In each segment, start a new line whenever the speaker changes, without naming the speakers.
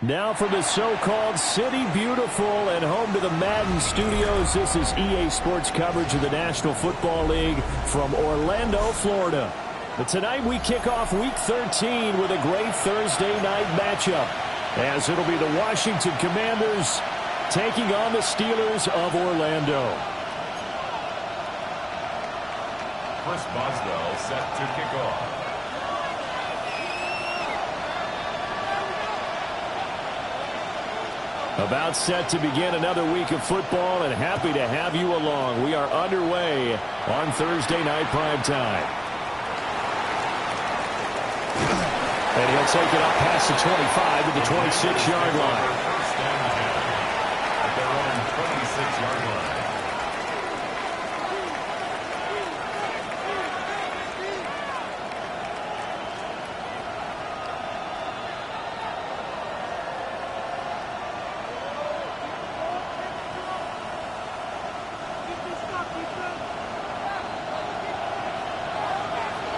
Now from the so-called City Beautiful and home to the Madden Studios, this is EA Sports coverage of the National Football League from Orlando, Florida. But tonight we kick off Week 13 with a great Thursday night matchup, as it'll be the Washington Commanders taking on the Steelers of Orlando.
Chris Boswell set to kick off.
About set to begin another week of football, and happy to have you along. We are underway on Thursday night primetime. And he'll take it up past the 25 to the 26-yard line.
At their own 26-yard line.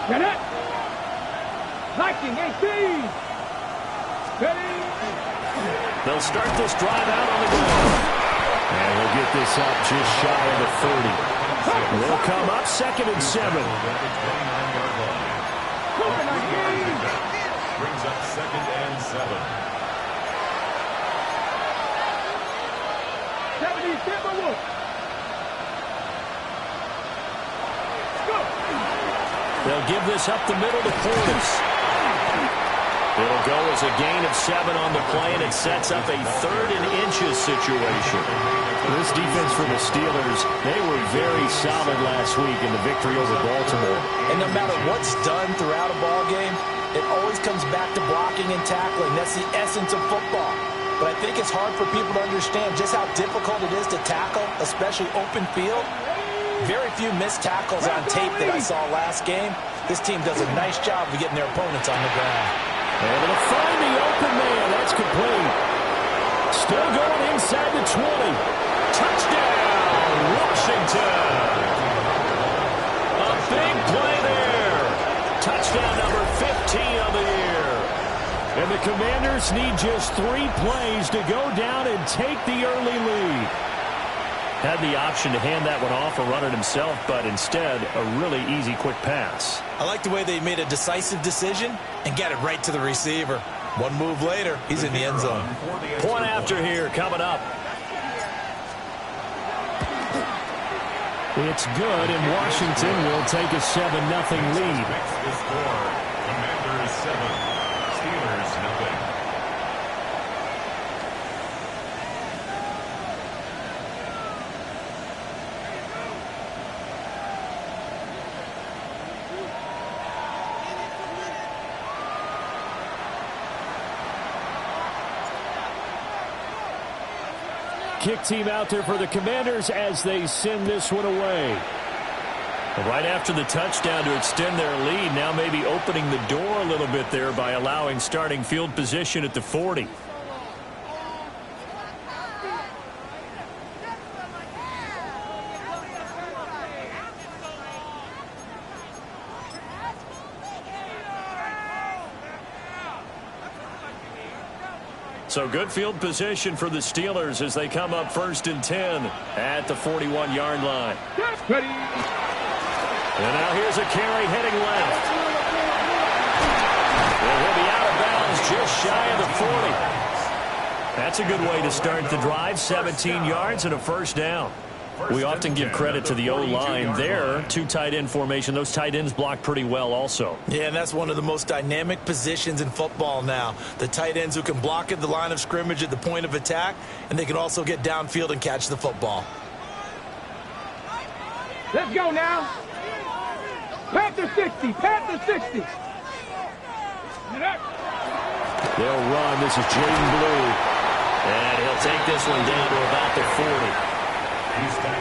Get it! Liking 18! Ready!
They'll start this drive out on the ground. And we'll get this up just shy of the 30. Will come up 2nd and 7.
Brings up 2nd and 7.
70, Timberwolf!
They'll give this up the middle to Portis. It'll go as a gain of 7 on the play, and it sets up a 3rd and inches situation. This defense for the Steelers, they were very solid last week in the victory over Baltimore.
And no matter what's done throughout a ball game, it always comes back to blocking and tackling. That's the essence of football. But I think it's hard for people to understand just how difficult it is to tackle, especially open field. Very few missed tackles on tape that I saw last game. This team does a nice job of getting their opponents on the ground.
Able to find the open man. That's complete. Still going inside the 20. Touchdown, Washington. A big play there. Touchdown number 15 of the year. And the Commanders need just 3 plays to go down and take the early lead. Had the option to hand that one off or run it himself, but instead, a really easy, quick pass.
I like the way they made a decisive decision and get it right to the receiver. One move later, he's in the end zone.
Point after here coming up. It's good, and Washington will take a 7-0 lead.
The score, Commanders 7, Steelers 0.
Kick team out there for the Commanders as they send this one away. Right after the touchdown to extend their lead, now maybe opening the door a little bit there by allowing starting field position at the 40. So good field position for the Steelers as they come up 1st and 10 at the 41-yard line.
Ready!
And now here's a carry heading left. And he'll be out of bounds just shy of the 40. That's a good way to start the drive. 17 yards and a 1st down. We often give credit to the O-line there. 2 tight end formation. Those tight ends block pretty well also.
Yeah, and that's one of the most dynamic positions in football now. The tight ends who can block at the line of scrimmage at the point of attack, and they can also get downfield and catch the football.
Let's go now. Panther 60. Panther 60.
They'll run. This is Jaden Blue. And he'll take this one down to about the 40.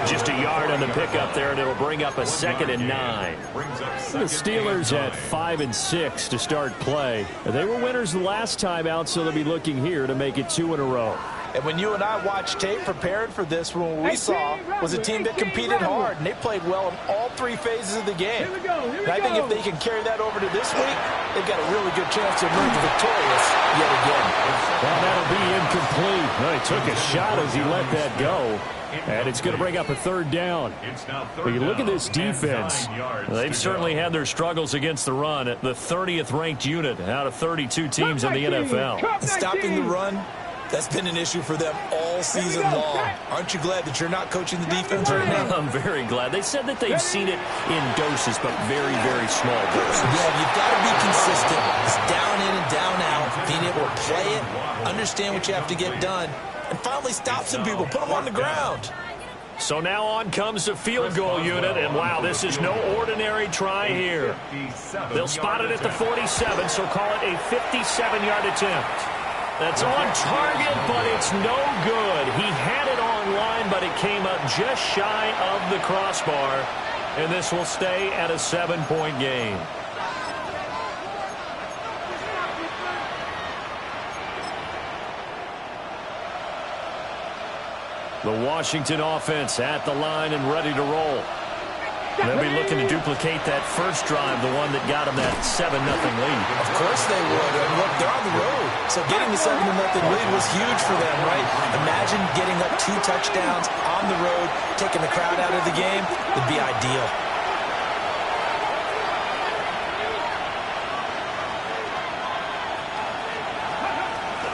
Just a yard on the pickup there, and it'll bring up a 2nd and 9. The Steelers at 5 and 6 to start play. They were winners the last time out, so they'll be looking here to make it 2 in a row.
And when you and I watched tape prepared for this, what we saw was a team that competed hard, and they played well in all 3 phases of the game. And I think if they can carry that over to this week, they've got a really good chance to emerge victorious yet again.
Well, that'll be incomplete. Well, he took a shot as he let that go. And it's going to bring up a 3rd down. But you look at this defense. They've certainly had their struggles against the run. The 30th ranked unit out of 32 teams in the NFL.
And stopping the run, that's been an issue for them all season long. Aren't you glad that you're not coaching the defense right now?
I'm very glad. They said that they've seen it in doses, but very, very small doses.
Yeah, you've got to be consistent. It's down in and down out. Being able to play it, understand what you have to get done, and finally stop some people, put them on the ground.
So now on comes the field goal unit, and wow, this is no ordinary try here. They'll spot it at the 47, so call it a 57-yard attempt. That's on target, but it's no good. He had it on line, but it came up just shy of the crossbar, and this will stay at a 7-point game. The Washington offense at the line and ready to roll. They'll be looking to duplicate that first drive, the one that got them that 7-0 lead.
Of course they would. And look, they're on the road. So getting the 7-0 lead was huge for them, right? Imagine getting up 2 touchdowns on the road, taking the crowd out of the game. Would be ideal.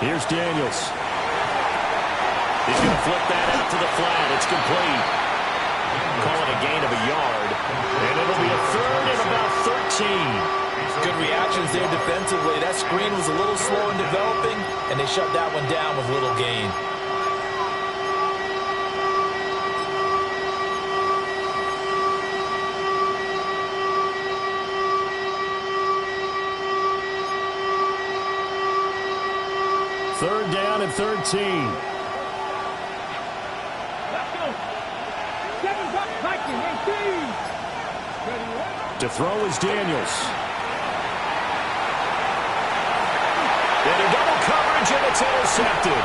Here's Daniels. He's going to flip that out to the flat. It's complete. Call it a gain of a yard. And it'll be a 3rd and about 13.
Good reactions there defensively. That screen was a little slow in developing, and they shut that one down with little gain.
Third down and 13. To throw is Daniels. Into double coverage, and it's intercepted.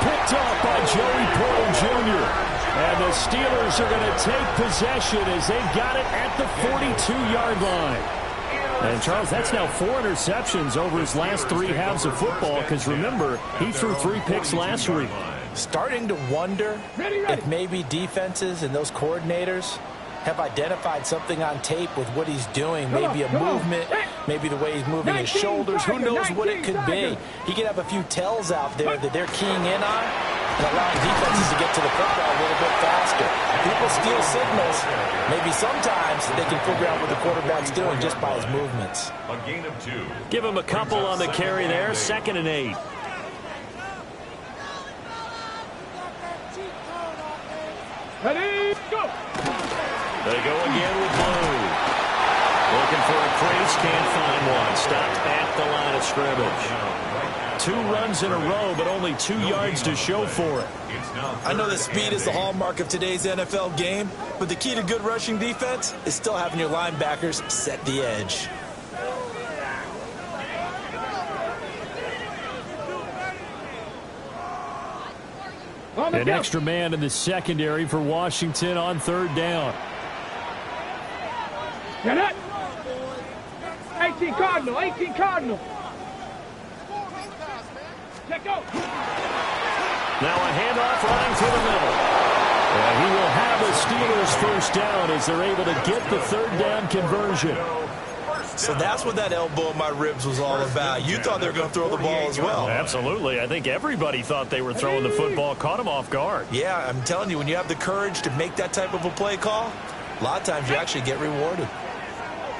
Picked up by Joey Porter Jr. And the Steelers are going to take possession as they've got it at the 42-yard line. And, Charles, that's now 4 interceptions over his last 3 halves of football, because, remember, he threw 3 picks last week.
Starting to wonder if maybe defenses and those coordinators have identified something on tape with what he's doing. Maybe a movement, maybe the way he's moving his shoulders. Who knows what it could be? He could have a few tells out there that they're keying in on and allowing defenses to get to the football a little bit faster. People steal signals. Maybe sometimes they can figure out what the quarterback's doing just by his movements.
A gain of 2.
Give him a couple on the carry there. 2nd and 8.
Ready, go!
They go again with Blue. Looking for a crease, can't find one. Stopped at the line of scrimmage. 2 runs in a row, but only 2 yards to show for it.
I know that speed is the hallmark of today's NFL game, but the key to good rushing defense is still having your linebackers set the edge.
An extra man in the secondary for Washington on 3rd down.
Get it! 18 Cardinal, 18 Cardinal. Check out.
Now a handoff running through the middle. And he will have the Steelers first down as they're able to get the 3rd down conversion.
So that's what that elbow in my ribs was all about. You thought they were going to throw the ball as well.
Absolutely. I think everybody thought they were throwing the football, caught him off guard.
Yeah, I'm telling you, when you have the courage to make that type of a play call, a lot of times you actually get rewarded.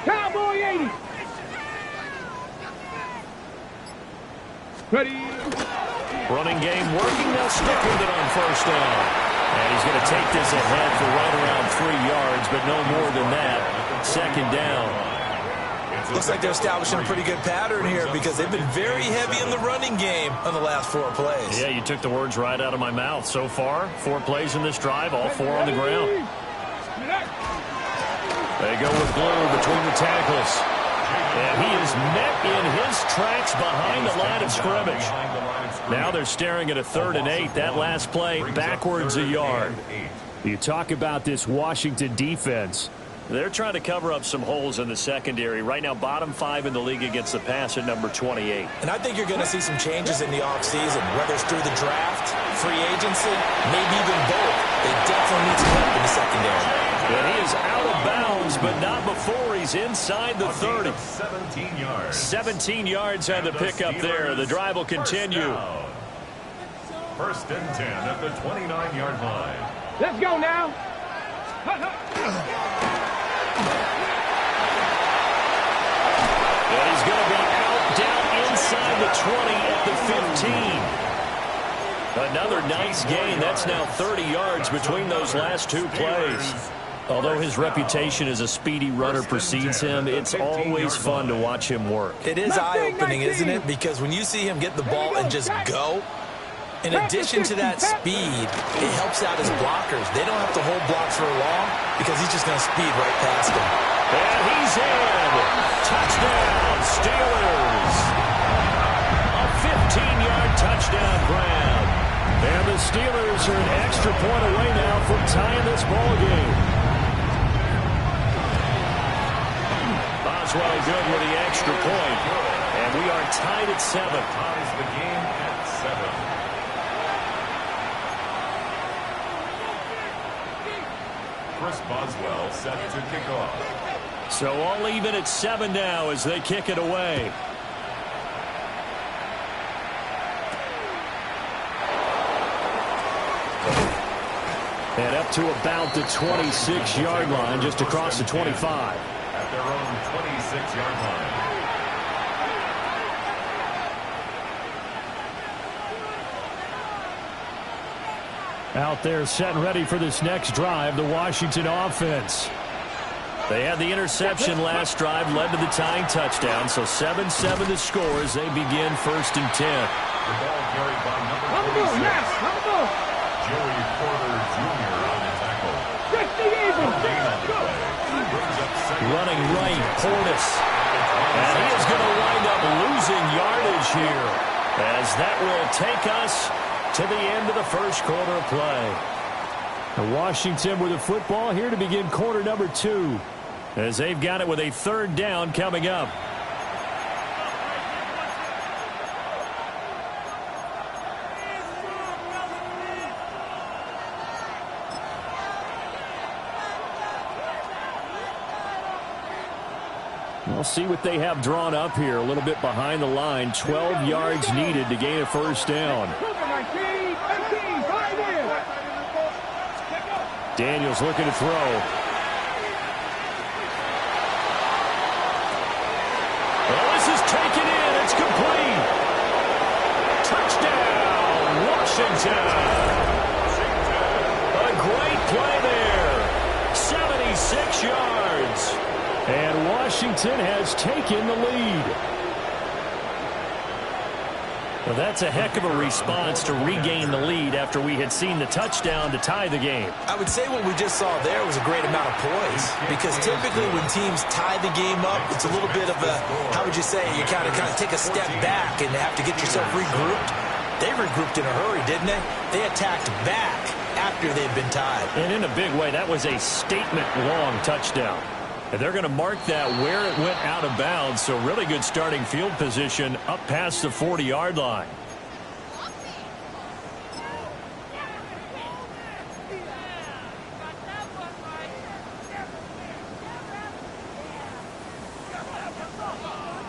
Cowboy 80. Ready.
Running game working. They'll stick with it on 1st down. And he's going to take this ahead for right around 3 yards, but no more than that. 2nd down.
Looks like they're establishing a pretty good pattern here because they've been very heavy in the running game on the last 4 plays.
Yeah, you took the words right out of my mouth. So far, 4 plays in this drive, all 4 on the ground. They go with Blue between the tackles. And he is met in his tracks behind the line of scrimmage. Now they're staring at a 3rd and 8. That last play backwards a yard. You talk about this Washington defense. They're trying to cover up some holes in the secondary. Right now, bottom 5 in the league against the pass at number 28.
And I think you're going to see some changes in the offseason, whether it's through the draft, free agency, maybe even both. They definitely need some help in the secondary.
And he is out of bounds, but not before he's inside the 30.
17 yards.
17 yards on the pickup there. The drive will continue.
First and 10 at the 29-yard line.
Let's go now.
And he's going to be out down inside the 20 at the 15. Another nice gain. That's now 30 yards between those last 2 plays. Although his reputation as a speedy runner precedes him, it's always fun to watch him work.
It is eye-opening, isn't it? Because when you see him get the ball and just go, in addition to that speed, it helps out his blockers. They don't have to hold blocks for long because he's just going to speed right past them.
And he's in. Touchdown, Steelers. A 15-yard touchdown grab. And the Steelers are an extra point away now from tying this ball game. Boswell good with the extra point. And we are tied at 7.
Ties the game at 7. Chris Boswell set to kick off.
So all even at 7 now as they kick it away. And up to about the 26-yard line, just across the 25.
At their own 26-yard line.
Out there set and ready for this next drive, the Washington offense. They had the interception last drive, led to the tying touchdown, so 7-7 the score as they begin 1st and 10.
The ball carried by number 26. Joey Porter Jr. on the tackle.
Running right, Portis. And he is going to wind up losing yardage here as that will take us to the end of the first quarter of play. And Washington with the football here to begin quarter number 2 as they've got it with a 3rd down coming up. We'll see what they have drawn up here. A little bit behind the line. 12 yards needed to gain a 1st down. Daniels looking to throw. Oh, this is taken in. It's complete. Touchdown, Washington. A great play there. 76 yards. And Washington has taken the lead. Well, that's a heck of a response to regain the lead after we had seen the touchdown to tie the game.
I would say what we just saw there was a great amount of poise because typically when teams tie the game up, it's a little bit of a, how would you say, you kind of take a step back and have to get yourself regrouped. They regrouped in a hurry, didn't they? They attacked back after they'd been tied.
And in a big way, that was a statement-long touchdown. And they're going to mark that where it went out of bounds, so really good starting field position up past the 40-yard line.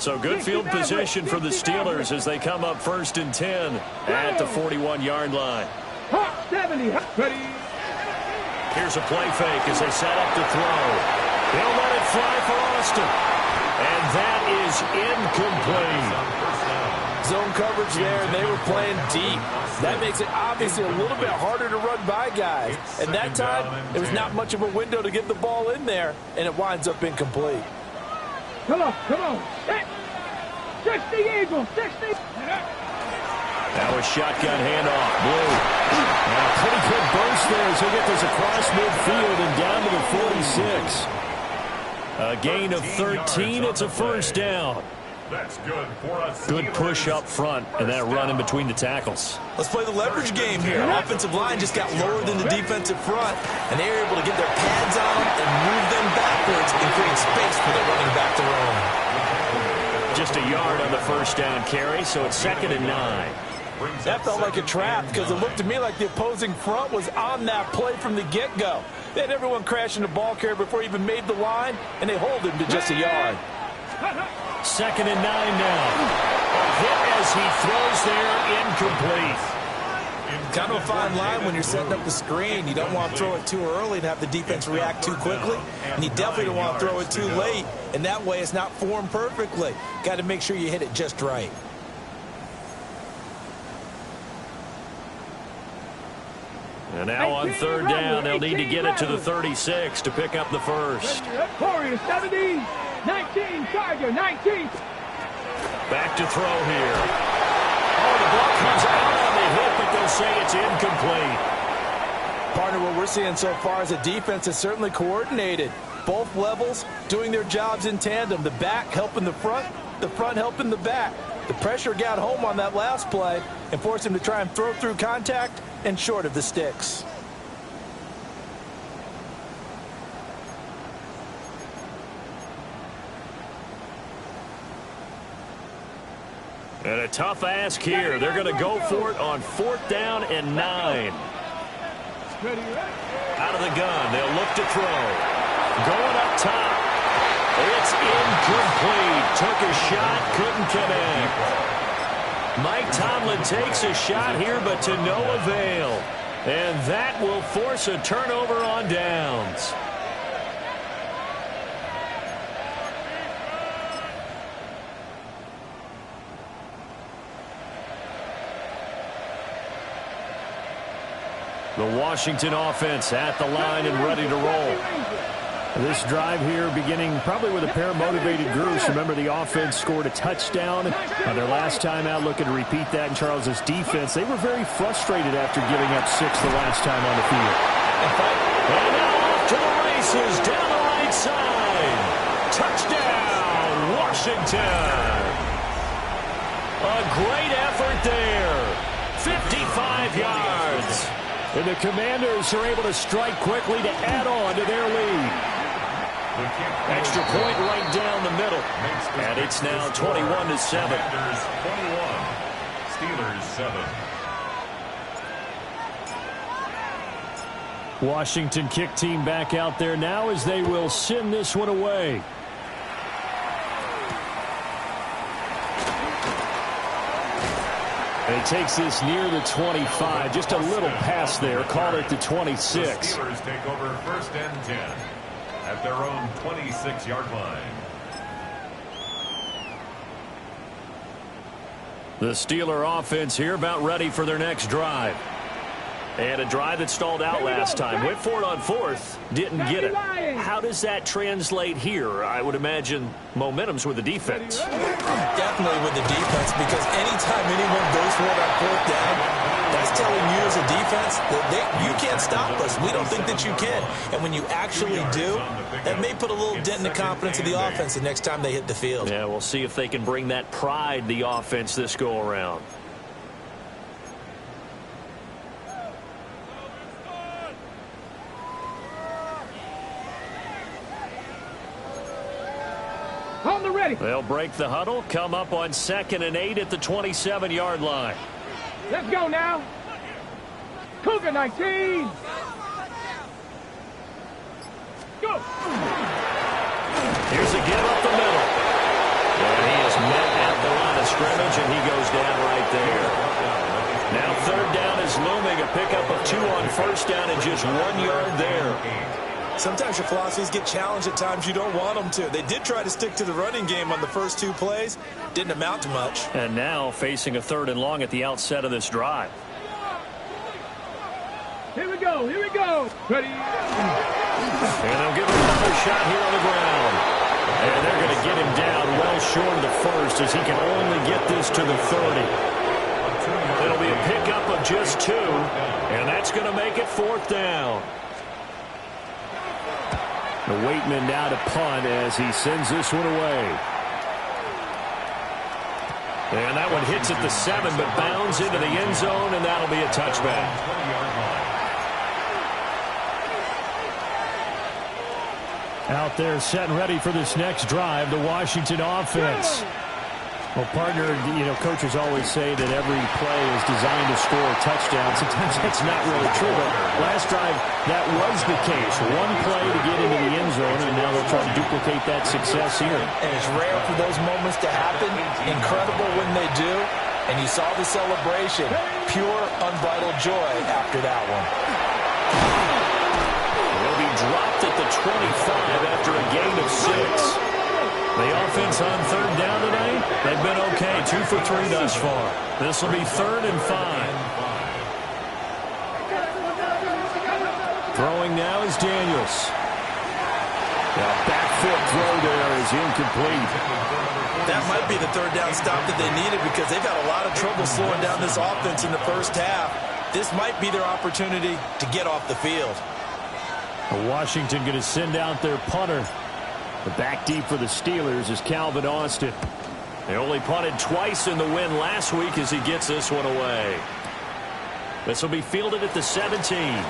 So good field position for the Steelers as they come up 1st and 10 at the 41-yard line. Here's a play fake as they set up to throw. They'll let it fly for Austin. And that is incomplete.
Zone coverage there, and they were playing deep. That makes it obviously a little bit harder to run by guys. And that time, there was not much of a window to get the ball in there, and it winds up incomplete.
Come on, come on. 60 Eagles, 60.
Now a shotgun handoff. Blue. And a pretty good burst there as he'll get this across midfield and down to the 46. A gain of 13. It's a first down.
That's good for us.
Good push up front and that run in between the tackles.
Let's play the leverage game here. Offensive line just got lower than the defensive front, and they were able to get their pads on them and move them backwards and create space for their running back to roam.
Just a yard on the first down carry, so it's 2nd and 9.
That felt like a trap because it looked to me like the opposing front was on that play from the get-go. They had everyone crashing the ball carrier before he even made the line, and they hold him to just a yard.
2nd and 9 now. A hit as he throws there, incomplete.
Kind of a fine line when you're setting up the screen. You don't want to throw it too early and have the defense react too quickly, and you definitely don't want to throw it too late, and that way it's not formed perfectly. Got to make sure you hit it just right.
And now on 3rd down, they'll need to get it to the 36 to pick up the first.
Warriors 70, 19, Charger 19.
Back to throw here. Oh, the ball comes out on the hit, but they'll say it's incomplete.
Partner, what we're seeing so far is a defense is certainly coordinated. Both levels doing their jobs in tandem. The back helping the front helping the back. The pressure got home on that last play and forced him to try and throw through contact and short of the sticks.
And a tough ask here. They're going to go for it on 4th down and 9. Out of the gun. They'll look to throw. Going up top. It's incomplete. Took a shot. Couldn't connect. Mike Tomlin takes a shot here, but to no avail. And that will force a turnover on downs. The Washington offense at the line and ready to roll. This drive here beginning probably with a pair of motivated groups. Remember, the offense scored a touchdown their last time out, looking to repeat that in Charles's defense. They were very frustrated after giving up 6 the last time on the field. And now off to the races down the right side. Touchdown, Washington. A great effort there. 55 yards. And the Commanders are able to strike quickly to add on to their lead. Extra point right down the middle. And it's now 21-7.
21. Steelers 7.
Washington kick team back out there now as they will send this one away. And he takes this near the 25. Just a little pass there. Called it the 26.
The Steelers take over 1st and 10 at their own 26-yard line.
The Steeler offense here about ready for their next drive. And a drive that stalled out last time. Went for it on 4th. Didn't get it. How does that translate here? I would imagine momentum's with the defense.
Definitely with the defense, because anytime anyone goes for it on 4th down, that's telling you as a defense that you can't stop us. We don't think that you can. And when you actually do, that may put a little dent in the confidence of the offense the next time they hit the field.
Yeah, we'll see if they can bring that pride the offense this go around.
On the ready.
They'll break the huddle, come up on 2nd and 8 at the 27-yard line.
Let's go now. Cougar 19. Go.
Here's a give up the middle. And he is met at the line of scrimmage, and he goes down right there. Now 3rd down is looming. A pickup of 2 on 1st down and just 1 yard there.
Sometimes your philosophies get challenged at times you don't want them to. They did try to stick to the running game on the first 2 plays. Didn't amount to much.
And now facing a 3rd and long at the outset of this drive.
Here we go. Here we go. Ready.
And they'll give him another shot here on the ground. And they're going to get him down well short of the first as he can only get this to the 30. It'll be a pickup of just 2, and that's going to make it 4th down. The Waitman now to punt as he sends this one away. And that one hits at the 7, but bounds into the end zone, and that'll be a touchback.
Out there set and ready for this next drive, the Washington offense. Well, partner, coaches always say that every play is designed to score a touchdown. Sometimes that's not really true, but last drive, that was the case. One play to get into the end zone, and now they'll try to duplicate that success here.
And it's rare for those moments to happen. Incredible when they do. And you saw the celebration. Pure, unbridled joy after that one.
Will be dropped at the 25 after a gain of 6. The offense on 3rd down tonight, they've been okay. 2 for 3 thus far. This will be 3rd and 5. Throwing now is Daniels. The back foot throw there is incomplete.
That might be the 3rd down stop that they needed because they've had a lot of trouble slowing down this offense in the first half. This might be their opportunity to get off the field.
Washington going to send out their punter.
The back deep for the Steelers is Calvin Austin. They only punted twice in the win last week as he gets this one away. This will be fielded at the 17. And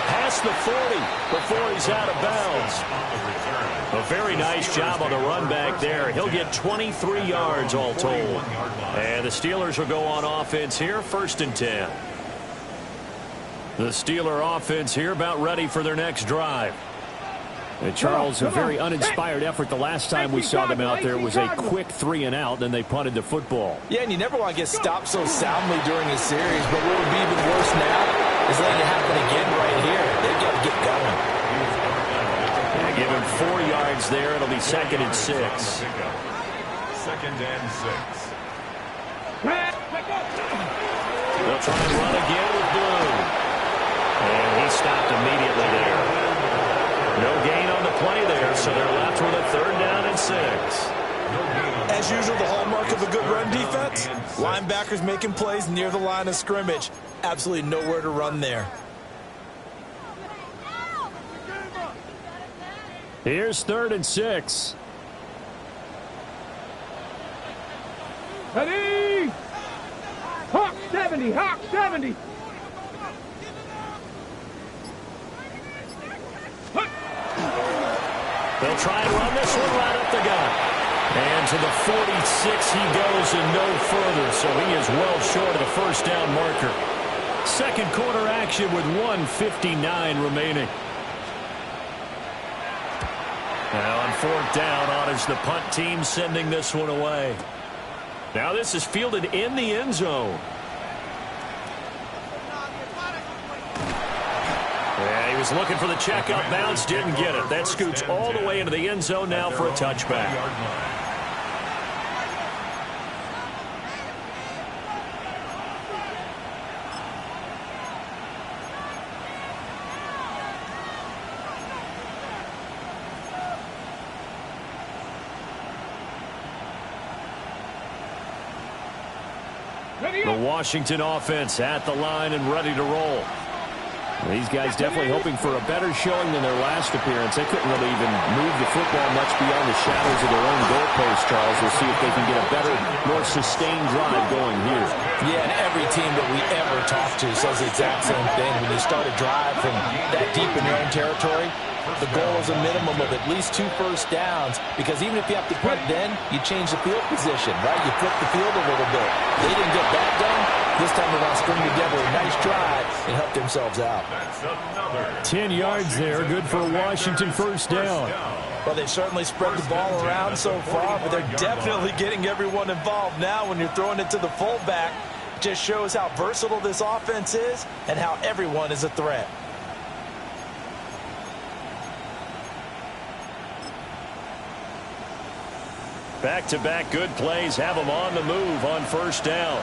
past the 40 before he's out of bounds. A very nice job on the run back there. He'll get 23 yards all told. And the Steelers will go on offense here, 1st and 10. The Steeler offense here about ready for their next drive. And Charles, a very uninspired effort the last time we saw them out there. It was a quick 3 and out, then they punted the football.
Yeah, and you never want to get stopped so soundly during a series, but what would be even worse now is letting it happen again right here. They've got to get going.
And give him 4 yards there. It'll be 2nd and 6.
2nd and 6.
They'll try and run again with Blue. And he stopped immediately there. No gain on the play there, so they're left with a 3rd down and 6.
As usual, the hallmark of a good run defense, linebackers making plays near the line of scrimmage. Absolutely nowhere to run there.
Here's 3rd and 6.
Ready! Hawk 70, Hawk 70.
They'll try and run this one right up the gut. And to the 46 he goes and no further, so he is well short of the 1st down marker.
2nd quarter action with 1:59 remaining.
Now on 4th down, honors the punt team sending this one away. Now this is fielded in the end zone. Yeah, he was looking for the check-up bounce, didn't get it. That scoots all the way into the end zone now for a touchback. The Washington offense at the line and ready to roll.
These guys definitely hoping for a better showing than their last appearance. They couldn't really even move the football much beyond the shadows of their own goalpost, Charles. We'll see if they can get a better, more sustained drive going here.
Yeah, and every team that we ever talk to says the exact same thing. When you start a drive from that deep in your own territory, the goal is a minimum of at least 2 first downs, because even if you have to punt, then you change the field position, right? You flip the field a little bit. They didn't get that done. This time they're going to string together a nice drive and help themselves out.
10 yards there, good for a Washington 1st down.
Well, they've certainly spread the ball around so far, but they're definitely getting everyone involved now when you're throwing it to the fullback. Just shows how versatile this offense is and how everyone is a threat.
Back-to-back good plays have them on the move on 1st down.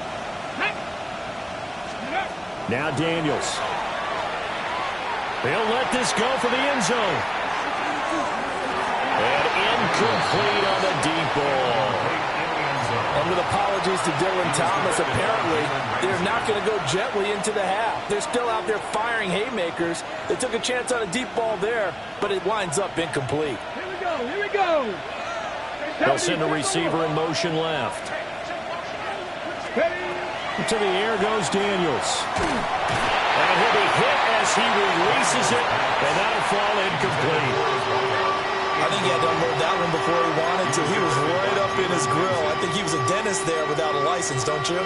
Now Daniels. They'll let this go for the end zone. incomplete on the deep ball.
And with apologies to Dylan Thomas, apparently they're not going to go gently into the half. They're still out there firing haymakers. They took a chance on a deep ball there, but it winds up incomplete.
Here we go, here we go.
They'll send a receiver in motion left. To the air goes Daniels. And he'll be hit as he releases it, and that'll fall incomplete.
I think he had to unload that one before he wanted to. He was right up in his grill. I think he was a dentist there without a license, don't you?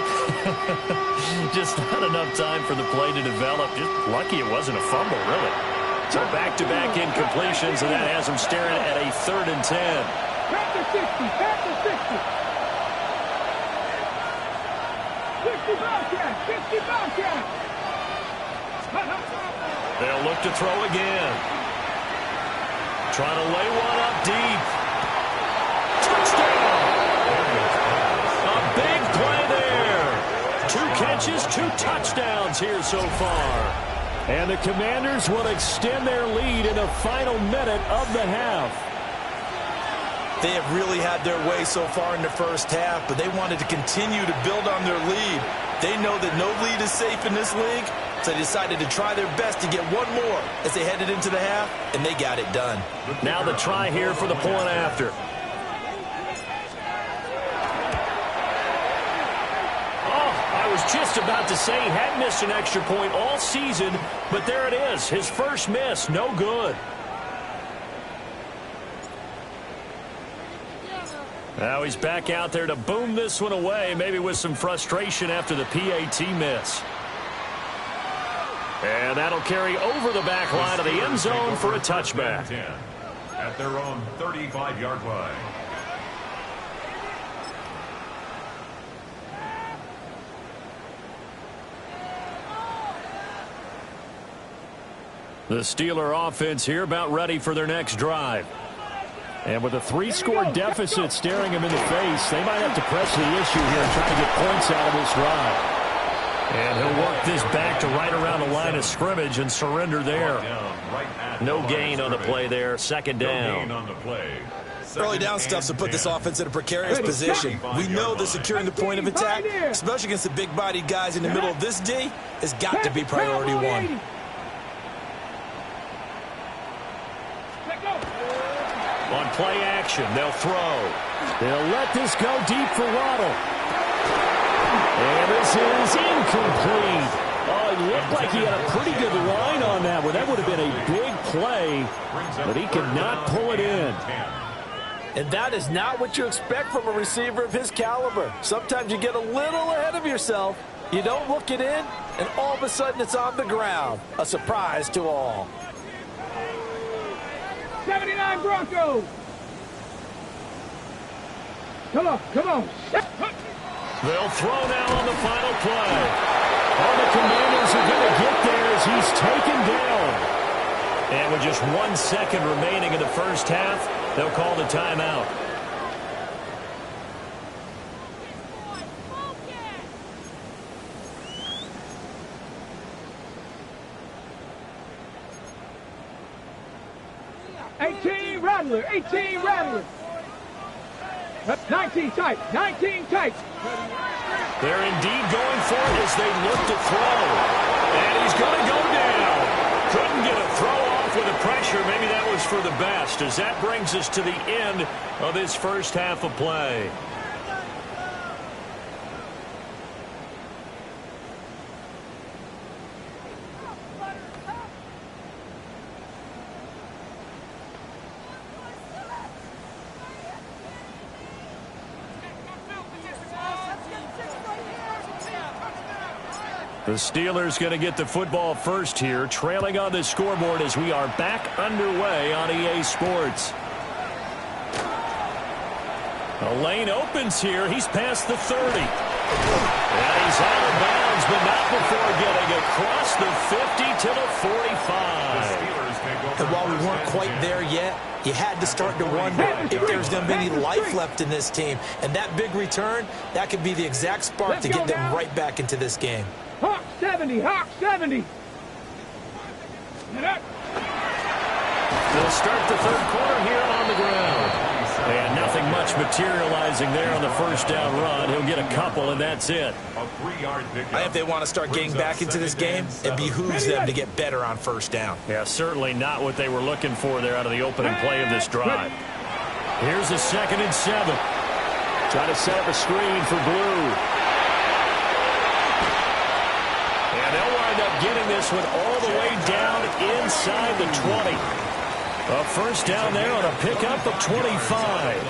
Just not enough time for the play to develop. Just lucky it wasn't a fumble, really.
So back-to-back incompletions, and that has him staring at a 3rd and 10.
Back to 60, back to 60. 60 Bobcat, 60 Bobcat.
They'll look to throw again. Trying to lay one up deep. Touchdown! A big play there. 2 catches, 2 touchdowns here so far. And the Commanders will extend their lead in the final minute of the half.
They have really had their way so far in the first half, but they wanted to continue to build on their lead. They know that no lead is safe in this league, so they decided to try their best to get one more as they headed into the half, and they got it done.
Now the try here for the point after. I was just about to say he hadn't missed an extra point all season, but there it is. His first miss, no good. Now he's back out there to boom this one away, maybe with some frustration after the PAT miss. And that'll carry over the back line of the end zone for a touchback.
At their own 35-yard line.
The Steeler offense here about ready for their next drive. And with a 3-score deficit staring him in the face, they might have to press the issue here and try to get points out of this drive. And he'll work this back to right around the line of scrimmage and surrender there. No gain on the play there. 2nd down.
Early down stuffs to put this offense in a precarious position. We know that securing the point of attack, especially against the big-bodied guys in the middle of this D, has got to be priority 1.
On play action, they'll throw. They'll let this go deep for Waddle. And this is incomplete. Oh, it looked like he had a pretty good line on that one. That would have been a big play, but he could not pull it in.
And that is not what you expect from a receiver of his caliber. Sometimes you get a little ahead of yourself. You don't look it in, and all of a sudden it's on the ground. A surprise to all.
79 Broncos. Come on, come on.
They'll throw now on the final play. All the Commanders are going to get there as he's taken down. And with just 1 second remaining in the first half, they'll call the timeout.
Rattler, 18 Rattler. 19 tight, 19 tight.
They're indeed going for it as they look to throw. And he's going to go down. Couldn't get a throw off with the pressure. Maybe that was for the best, as that brings us to the end of this first half of play. The Steelers going to get the football first here, trailing on the scoreboard as we are back underway on EA Sports. The lane opens here. He's past the 30. And he's out of bounds, but not before getting across the 50 to the 45.
And while we weren't quite there yet, you had to start to wonder if there's going to be any life left in this team. And that big return, that could be the exact spark to get them right back into this game.
Hawk 70, Hawk 70.
They'll start the third quarter here on the ground. much materializing there on the first down run. He'll get a couple, and that's it.
A 3-yard pickup.
I think if they want to start getting back into this game, it behooves them to get better on first down.
Yeah, certainly not what they were looking for there out of the opening play of this drive. Here's a 2nd and 7. Trying to set up a screen for Blue. And they'll wind up getting this one all the way down inside the 20. A first down there on a pickup of 25.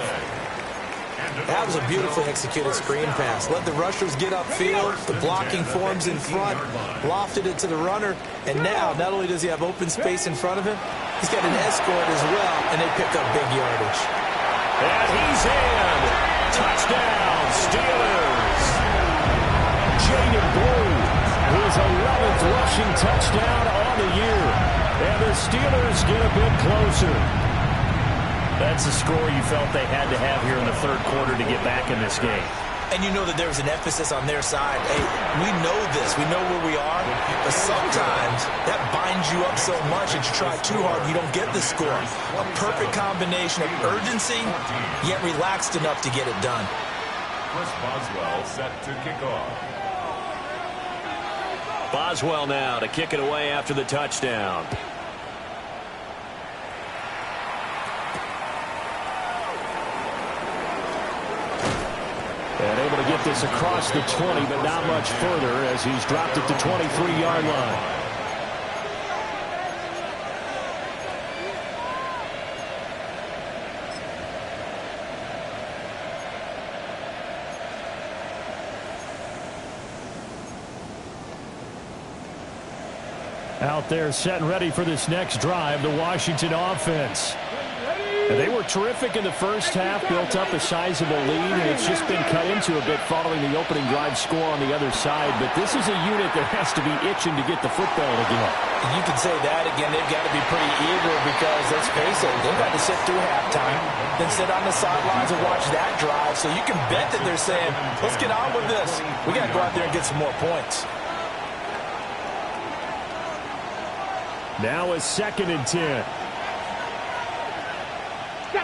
That was a beautifully executed screen pass. Let the rushers get upfield. The blocking forms in front. Lofted it to the runner. And now, not only does he have open space in front of him, he's got an escort as well, and they pick up big yardage.
And he's in. Touchdown, Steelers. Jaden Blue, his 11th rushing touchdown on the year. And the Steelers get a bit closer. That's the score you felt they had to have here in the third quarter to get back in this game.
And you know that there was an emphasis on their side. Hey, we know this. We know where we are. But sometimes that binds you up so much that you try too hard, you don't get the score. A perfect combination of urgency, yet relaxed enough to get it done.
Chris Boswell set to kick off.
Boswell now to kick it away after the touchdown. And able to get this across the 20, but not much further as he's dropped it to 23-yard line. Out there set and ready for this next drive, the Washington offense. And they were terrific in the first half, built up a sizable lead, and it's just been cut into a bit following the opening drive score on the other side. But this is a unit that has to be itching to get the football again.
You can say that again. They've got to be pretty eager because, let's face it, they've got to sit through halftime, then sit on the sidelines and watch that drive. So you can bet that they're saying, let's get on with this. We got to go out there and get some more points.
Now a 2nd and 10.
60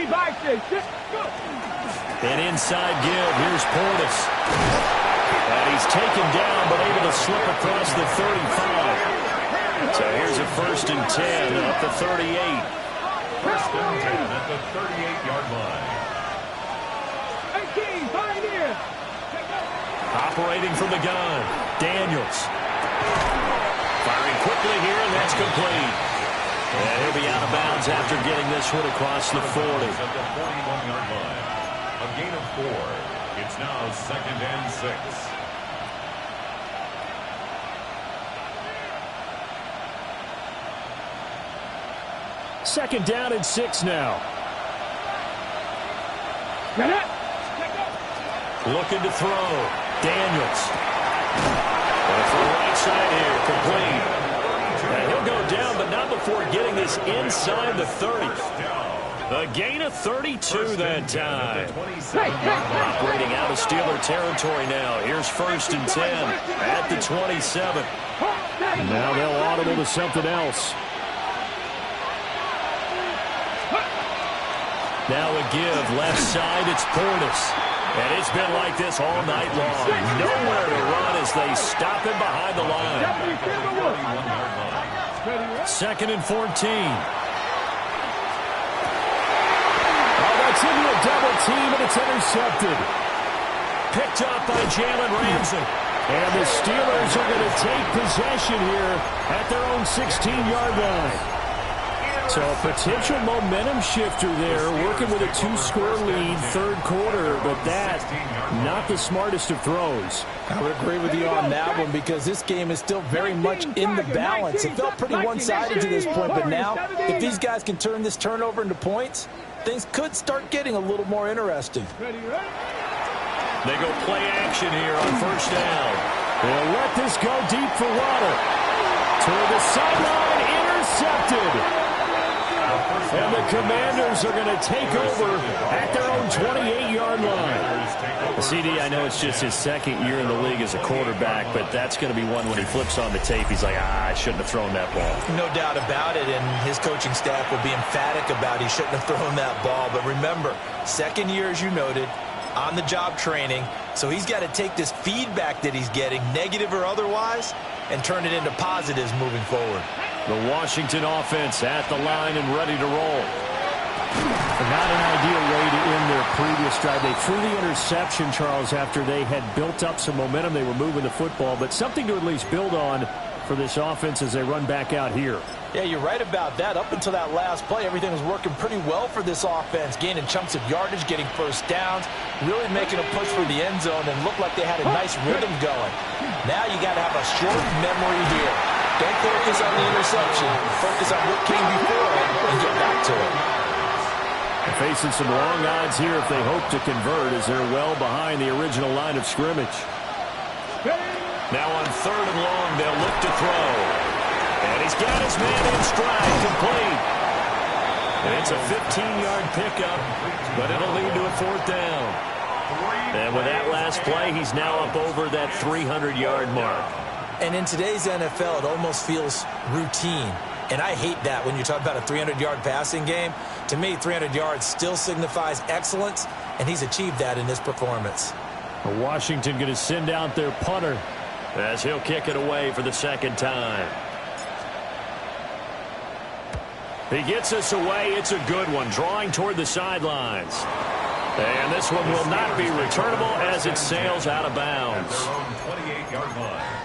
by 6. Go.
An inside give. Here's Portis. And he's taken down, but able to slip across the 35. So here's a 1st and 10 up the 38.
1st and 10 at the 38-yard line.
18, Pioneer.
Operating from the gun, Daniels. Firing quickly here, and that's complete. And he'll be out of bounds after getting this one across the 40.
At the 41-yard line. A gain of 4. It's now 2nd and 6.
Second down and 6 now. Looking to throw. Daniels. And from the right side here, complete. And he'll go down, but not before getting this inside the 30. A gain of 32 that time. Operating out of Steeler territory now. Here's 1st and 10 at the 27. Now they'll audible to something else. Now a give, left side, it's Portis. And it's been like this all night long. Nowhere to run as they stop him behind the line. 2nd and 14. Oh, that's into a double team, and it's intercepted. Picked up by Jalen Ramsey. And the Steelers are going to take possession here at their own 16-yard line. So a potential momentum shifter there, working with a 2-score lead, third quarter, but that, not the smartest of throws.
I would agree with you on that one because this game is still very much in the balance. It felt pretty one-sided to this point, but now, if these guys can turn this turnover into points, things could start getting a little more interesting.
They go play action here on 1st down. They'll let this go deep for Waddle. Toward the sideline, intercepted. And the Commanders are going to take over at their own 28-yard line.
CD, I know it's just his second year in the league as a quarterback, but that's going to be one when he flips on the tape, he's like, I shouldn't have thrown that ball.
No doubt about it, and his coaching staff will be emphatic about he shouldn't have thrown that ball. But remember, second year, as you noted, on-the-job training, so he's got to take this feedback that he's getting, negative or otherwise, and turn it into positives moving forward.
The Washington offense at the line and ready to roll. Not an ideal way to end their previous drive. They threw the interception, Charles, after they had built up some momentum. They were moving the football, but something to at least build on for this offense as they run back out here.
Yeah, you're right about that. Up until that last play, everything was working pretty well for this offense, gaining chunks of yardage, getting first downs, really making a push for the end zone, and looked like they had a nice rhythm going. Now you got to have a short memory here. Don't focus on the interception. Focus on what came before it and get back to it.
They're facing some long odds here if they hope to convert, as they're well behind the original line of scrimmage.
Now on 3rd and long, they'll look to throw. And he's got his man in stride, complete. And it's a 15-yard pickup, but it'll lead to a 4th down. And with that last play, he's now up over that 300-yard mark.
And in today's NFL, it almost feels routine. And I hate that when you talk about a 300-yard passing game. To me, 300 yards still signifies excellence, and he's achieved that in this performance.
Washington going to send out their punter
as he'll kick it away for the 2nd time. He gets us away. It's a good one, drawing toward the sidelines. And this one will not be returnable as it sails out of bounds.
At their own 28-yard line.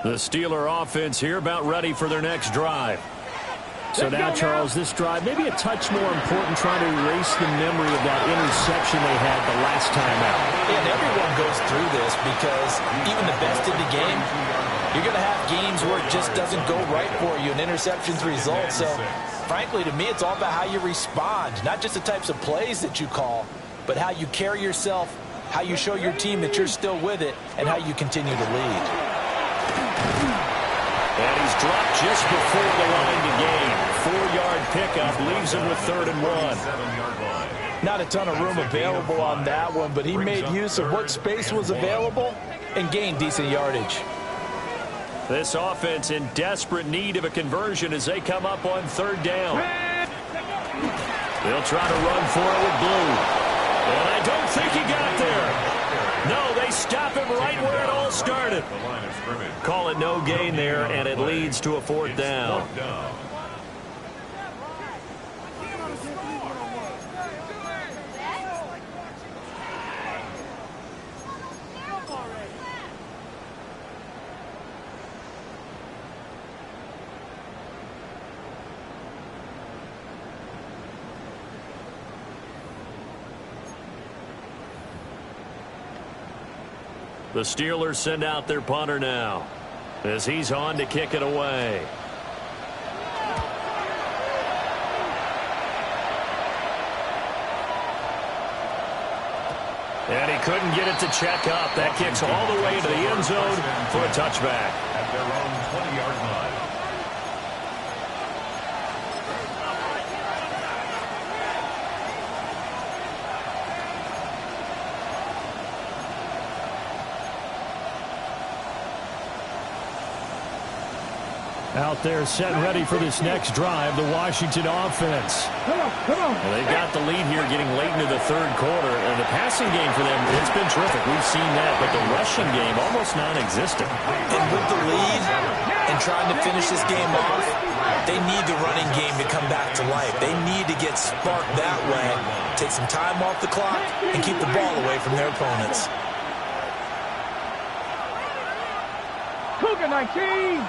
The Steeler offense here about ready for their next drive.
So now, Charles, this drive maybe a touch more important, trying to erase the memory of that interception they had the last time out.
And everyone goes through this because even the best in the game, you're going to have games where it just doesn't go right for you, and interceptions result. So, frankly, to me, it's all about how you respond, not just the types of plays that you call, but how you carry yourself, how you show your team that you're still with it, and how you continue to lead.
And he's dropped just before the line to gain. 4-yard pickup leaves him with 3rd and 1.
Not a ton of room available on that one, but he made use of what space was available and gained decent yardage.
This offense in desperate need of a conversion as they come up on 3rd down. They'll try to run for it with Blue. And I don't think he got there. No, they stop him right where it all started. Call it no gain there, and it leads to a 4th down. The Steelers send out their punter now as he's on to kick it away. And he couldn't get it to check up. That kicks all the way into the end zone for a touchback.
At their own 20-yard line.
Out there set and ready for this next drive, the Washington offense.
Come on.
Well, they've got the lead here getting late into the 3rd quarter. And the passing game for them, it's been terrific. We've seen that. But the rushing game, almost non-existent.
And with the lead and trying to finish this game off, they need the running game to come back to life. They need to get sparked that way, take some time off the clock, and keep the ball away from their opponents.
Cougar 19.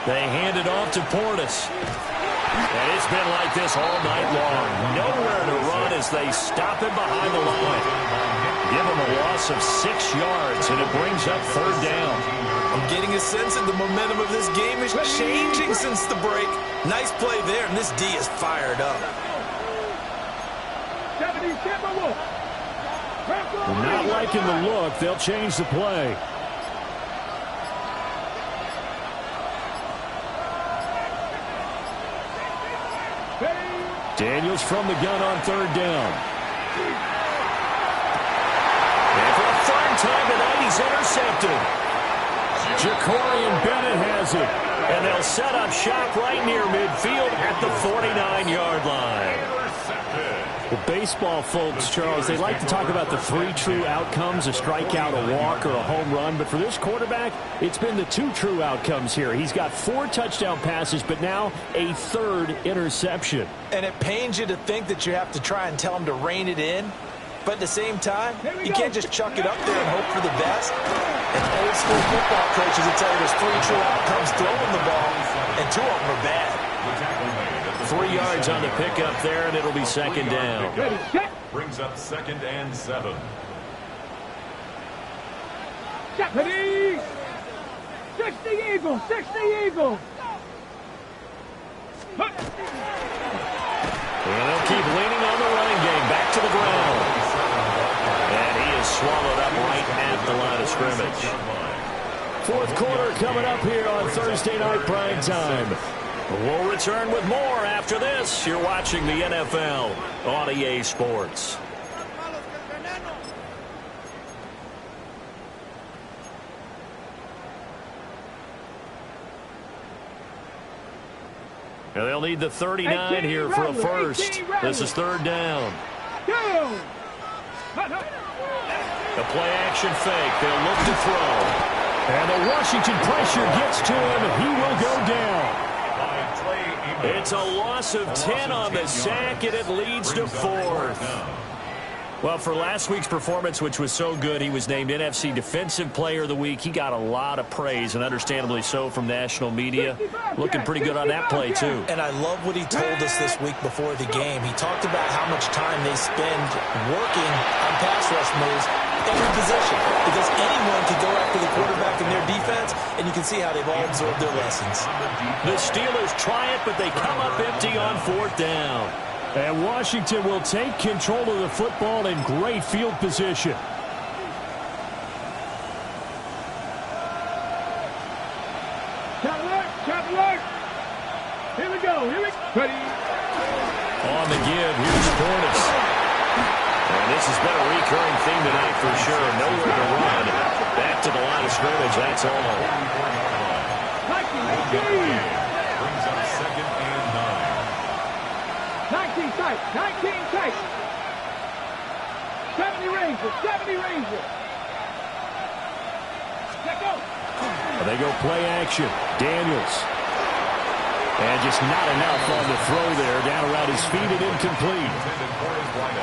They hand it off to Portis. And it's been like this all night long. Nowhere to run as they stop him behind the line. Give him a loss of 6 yards, and it brings up 3rd down.
I'm getting a sense that the momentum of this game is changing since the break. Nice play there, and this D is fired up.
Not liking the look. They'll change the play. Daniels from the gun on 3rd down.
And for the 3rd time tonight, he's intercepted. Jacorian Bennett has it. And they'll set up shop right near midfield at the 49-yard line.
Well, baseball folks, Charles, they like to talk about the 3 true outcomes, a strikeout, a walk, or a home run. But for this quarterback, it's been the 2 true outcomes here. He's got 4 touchdown passes, but now a 3rd interception.
And it pains you to think that you have to try and tell him to rein it in. But at the same time, you can't just chuck it up there and hope for the best. And old school football coaches will tell you there's 3 true outcomes throwing the ball, and 2 of them are bad.
3 yards on the pickup there, and it'll be 2nd down.
Brings up 2nd and 7.
Ready? 60 Eagles, 60 Eagles.
And they'll keep leaning on the running game. Back to the ground. And he is swallowed up right at the line of scrimmage.
4th quarter coming up here on Thursday night prime time.
We'll return with more after this. You're watching the NFL on EA Sports. And they'll need the 39 here for a first. This is 3rd down. The play-action fake. They'll look to throw.
And the Washington pressure gets to him, and he will go down.
It's a loss of 10 on the sack, and it leads to 4th. Well, for last week's performance, which was so good, he was named NFC Defensive Player of the Week. He got a lot of praise, and understandably so, from national media. Looking pretty good on that play, too.
And I love what he told us this week before the game. He talked about how much time they spend working on pass rush moves, every position, because anyone can go after the quarterback in their defense, and you can see how they've all absorbed their lessons.
The Steelers try it, but they come up empty on 4th down.
And Washington will take control of the football in great field position.
Shot alert. Here we go. Ready?
On the give, here's Portis. And this has been a recurring theme tonight for sure. Nowhere to run. Back to the line of scrimmage, that's all.
19 tight. 70 Rangers. Let go.
They go play action. Daniels. And just not enough on the throw there. Down around his feet and incomplete.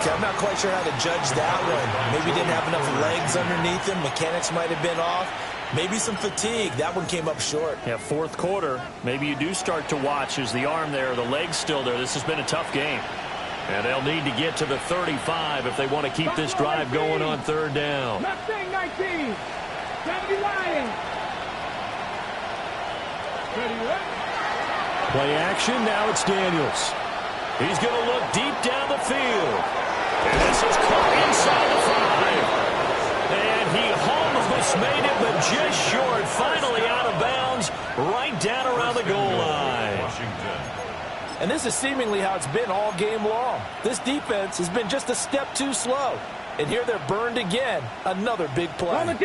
Okay, I'm not quite sure how to judge that one. Maybe he didn't have enough legs underneath him. Mechanics might have been off. Maybe some fatigue. That one came up short.
Yeah, 4th quarter. Maybe you do start to watch as the arm there, the leg's still there. This has been a tough game. And they'll need to get to the 35 if they want to keep this drive going on 3rd down.
Mustang 19. 70 Lions.
Play action. Now it's Daniels.
He's going to look deep down the field. And this is caught inside the 5. And he almost made it, but just short. Finally out of bounds, right down around the goal line.
And this is seemingly how it's been all game long. This defense has been just a step too slow. And here they're burned again. Another big play.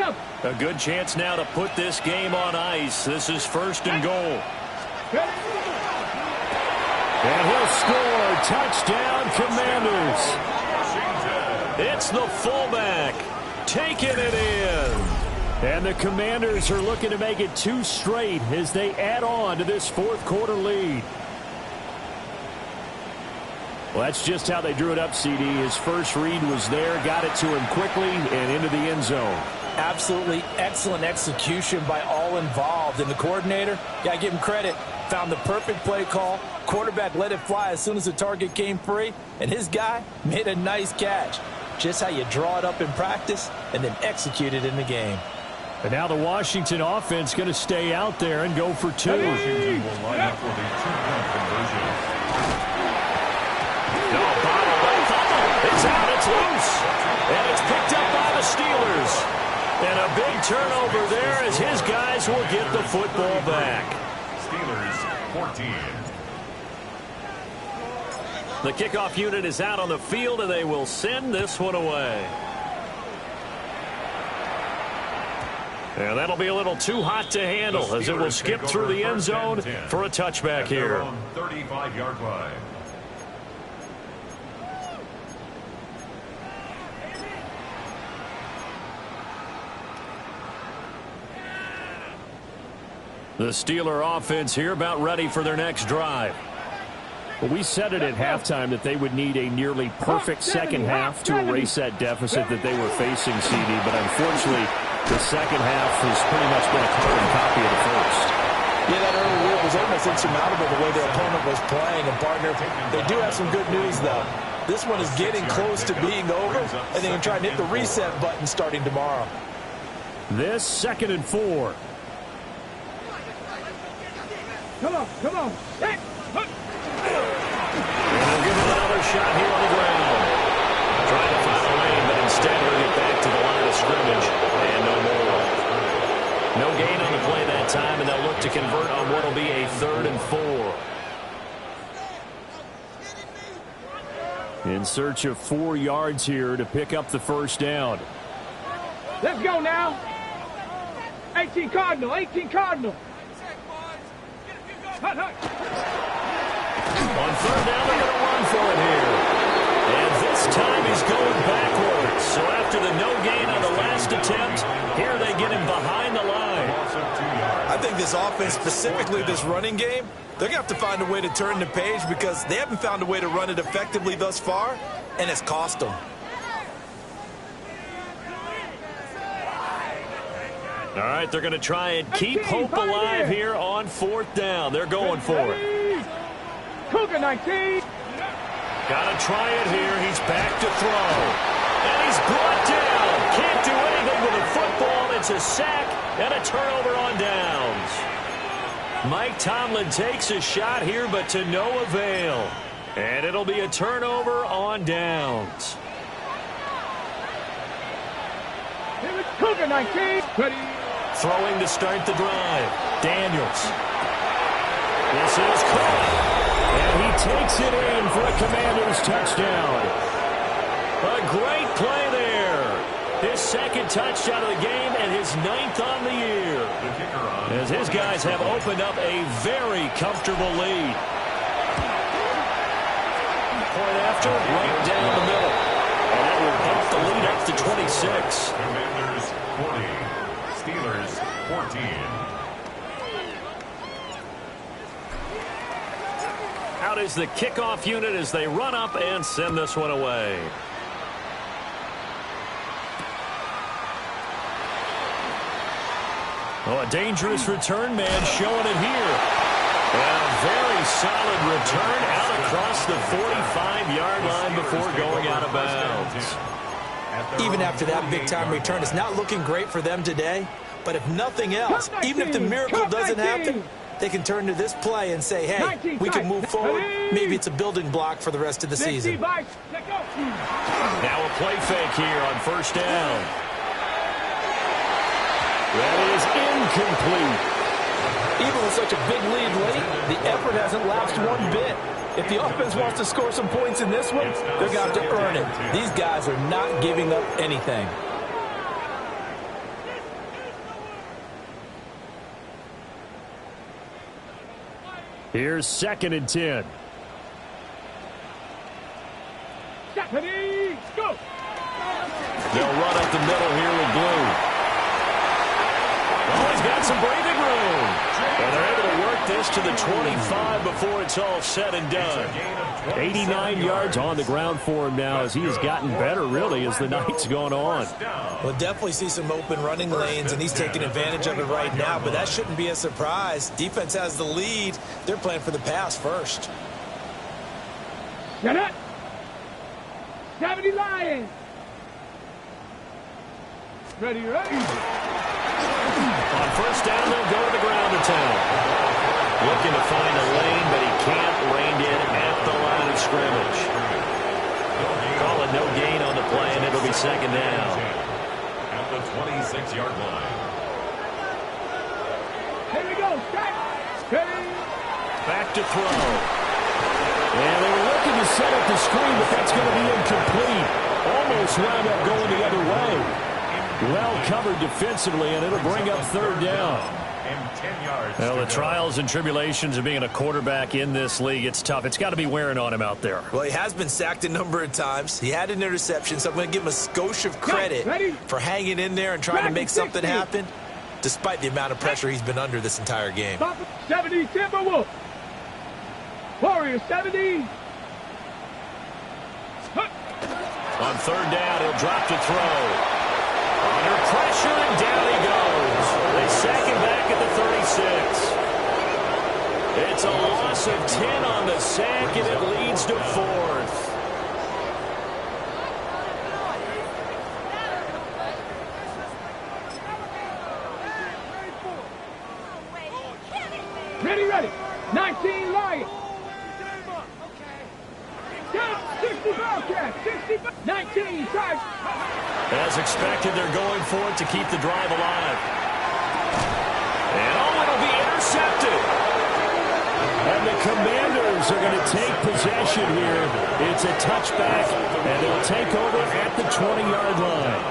A good chance now to put this game on ice. This is 1st and goal.
And he'll score. Touchdown, Commanders.
It's the fullback taking it in.
And the Commanders are looking to make it 2 straight as they add on to this 4th quarter lead. Well, that's just how they drew it up, CD. His first read was there, got it to him quickly, and into the end zone.
Absolutely excellent execution by all involved. And the coordinator, got to give him credit, found the perfect play call. Quarterback let it fly as soon as the target came free, and his guy made a nice catch. just how you draw it up in practice and then execute it in the game.
And now the Washington offense going to stay out there and go for two.
Washington will line up with a two-point conversion.
No, it's out, it's loose. And it's picked up by the Steelers. And a big turnover there as his guys will get the football back.
Steelers 14.
The kickoff unit is out on the field, and they will send this one away. And that'll be a little too hot to handle as it will skip through the end zone for a touchback here.
35-yard line.
The Steeler offense here about ready for their next drive.
Well, we said it at halftime that they would need a nearly perfect second half to erase that deficit that they were facing, CD. But unfortunately, the second half has pretty much been a carbon copy of the first.
Yeah, that early lead was almost insurmountable the way their opponent was playing. And, partner, they do have some good news, though. This one is getting close to being over, and they can try and hit the reset button starting tomorrow.
This 2nd and 4.
Come on, come on. Hey, look.
And they'll give him another shot here on the ground. Trying to find a lane, but instead bring it back to the line of scrimmage. And no more. No gain on the play that time, and they'll look to convert on what will be a 3rd and 4.
In search of 4 yards here to pick up the first down.
Let's go now. 18 Cardinal, 18 Cardinal. Hut, hut.
On 3rd down, they're going to run for it here. And this time he's going backwards. So after the no gain on the last attempt, here they get him behind the line.
I think this offense, specifically this running game, they're going to have to find a way to turn the page because they haven't found a way to run it effectively thus far, and it's cost them.
All right, they're going to try and keep hope alive here on 4th down. They're going for it.
Cougar 19.
Got to try it here. He's back to throw. And he's brought down. Can't do anything with the football. It's a sack and a turnover on downs. Mike Tomlin takes a shot here, but to no avail. And it'll be a turnover on downs.
Here is Cougar 19. Ready.
Throwing to start the drive. Daniels. This is caught. And he takes it in for a Commanders touchdown. A great play there. His 2nd touchdown of the game and his 9th on the year. As his guys have opened up a very comfortable lead. Point after, right down the middle. And that will bump the lead up to 26.
Commanders 40. Steelers 14.
Out is the kickoff unit as they run up and send this one away. Oh, a dangerous return man showing it here. And a very solid return out across the 45-yard line before going out of bounds.
Even after that big-time return, it's not looking great for them today. But if nothing else, even if the miracle doesn't happen, they can turn to this play and say, hey, we can move forward. Maybe it's a building block for the rest of the season.
Now a play fake here on 1st down. That is incomplete.
Even with such a big lead late, the effort hasn't lapsed one bit. If the offense wants to score some points in this one, they're going to have to earn it. These guys are not giving up anything.
Here's 2nd and 10.
Stephanie, go.
They'll run up the middle here with Blue. Oh, he's got some breathing room. And they're able to work this to the 25 before it's all said and done.
89 yards on the ground for him now as he has gotten better, really, as the night's gone on.
We'll definitely see some open running lanes, and he's taking advantage of it right now, but that shouldn't be a surprise. Defense has the lead. They're playing for the pass first.
Get it. 70 Lions. Ready, ready.
On first down, they'll go to the ground attack. Looking to find a lane, but he can't. Reined in at the line of scrimmage. Call it no gain on the play, and it'll be second down.
At the 26-yard line.
Here we go. Ready.
Back to throw. And they were looking to set up the screen, but that's going to be incomplete. Almost wound up going the other way. Well covered defensively, and it'll bring up third down.
And 10 yards.
Well, the trials and tribulations of being a quarterback in this league, it's tough. It's got to be wearing on him out there.
Well, he has been sacked a number of times. He had an interception, so I'm going to give him a skosh of credit for hanging in there and trying to make something happen, despite the amount of pressure he's been under this entire game.
70 Timberwolves. Warriors 70.
On third down, he'll drop to throw. Under pressure, and down he goes. They sack him back at the 36. It's a loss of 10 on the sack, and it leads to fourth.
Ready, ready. 19 Lions. 60 Bobcats. 60. 19 Tigers.
As expected, they're going for it to keep the drive alive. And it'll be intercepted. And the Commanders are going to take possession here. It's a touchback, and they'll take over at the 20-yard line.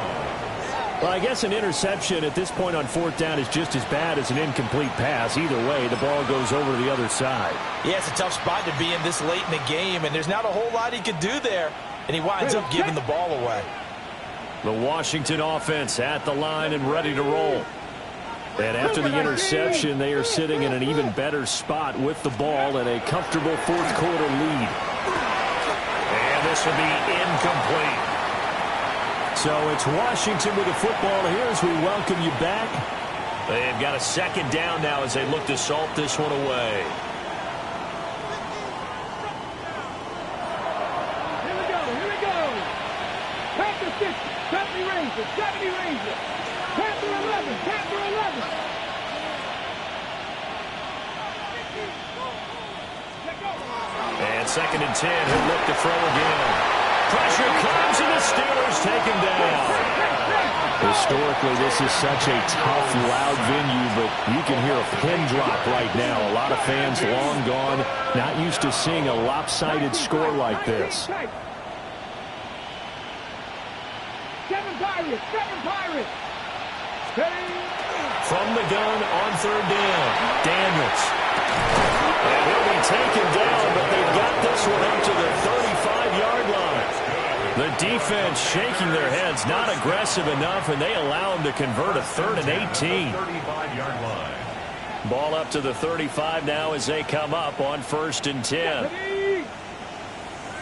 Well, I guess an interception at this point on fourth down is just as bad as an incomplete pass. Either way, the ball goes over to the other side.
Yeah, it's a tough spot to be in this late in the game, and there's not a whole lot he could do there, and he winds up giving the ball away.
The Washington offense at the line and ready to roll. And after the interception, they are sitting in an even better spot with the ball and a comfortable fourth quarter lead.
And this will be incomplete.
So it's Washington with the football here as we welcome you back.
They've got a second down now as they look to salt this one away.
Here we go. Here we go. Panther 60. 70 Rangers. 70 Rangers. Panther 11. Panther 11.
And second and 10. He'll look to throw again. Pressure comes, and the Steelers take him down.
Historically, this is such a tough, loud venue, but you can hear a pin drop right now. A lot of fans long gone, not used to seeing a lopsided score like this.
7 Pirates. 7 Pirates.
From the gun on third down, Daniels. And he'll be taken down, but they've got this one up to the 35-yard line. The defense shaking their heads, not aggressive enough, and they allow them to convert a 3rd and 18.
35-yard line.
Ball up to the 35 now as they come up on 1st and 10.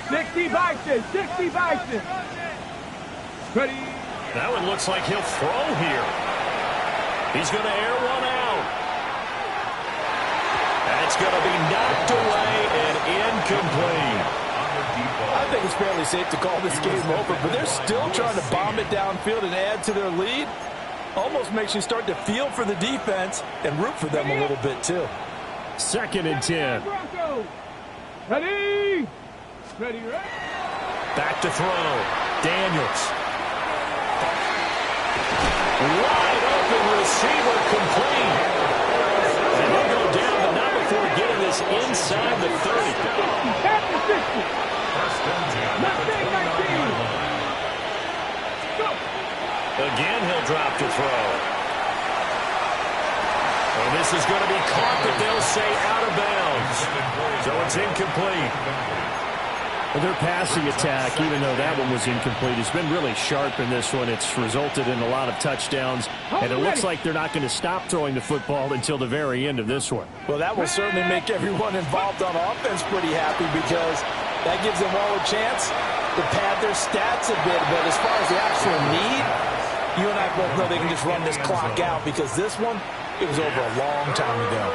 60 Bison. 60 Bison. Ready.
That one looks like he'll throw here. He's going to air one out. That's going to be knocked away and incomplete.
I think it's fairly safe to call this game over, but they're still trying to bomb it downfield and add to their lead. Almost makes you start to feel for the defense and root for them a little bit, too.
2nd and 10.
Ready. Ready, ready.
Back to throw. Daniels. Wide open receiver complete. And they go down, but not before getting this inside the 30. Again, he'll drop to throw. And this is going to be caught, but they'll say out of bounds. So it's incomplete.
Well, their passing attack, even though that one was incomplete, has been really sharp in this one. It's resulted in a lot of touchdowns, and it looks like they're not going to stop throwing the football until the very end of this one.
Well, that will certainly make everyone involved on offense pretty happy because that gives them all a chance to pad their stats a bit. But as far as the actual need, you and I both know they can just run this clock out because this one, it was over a long time ago.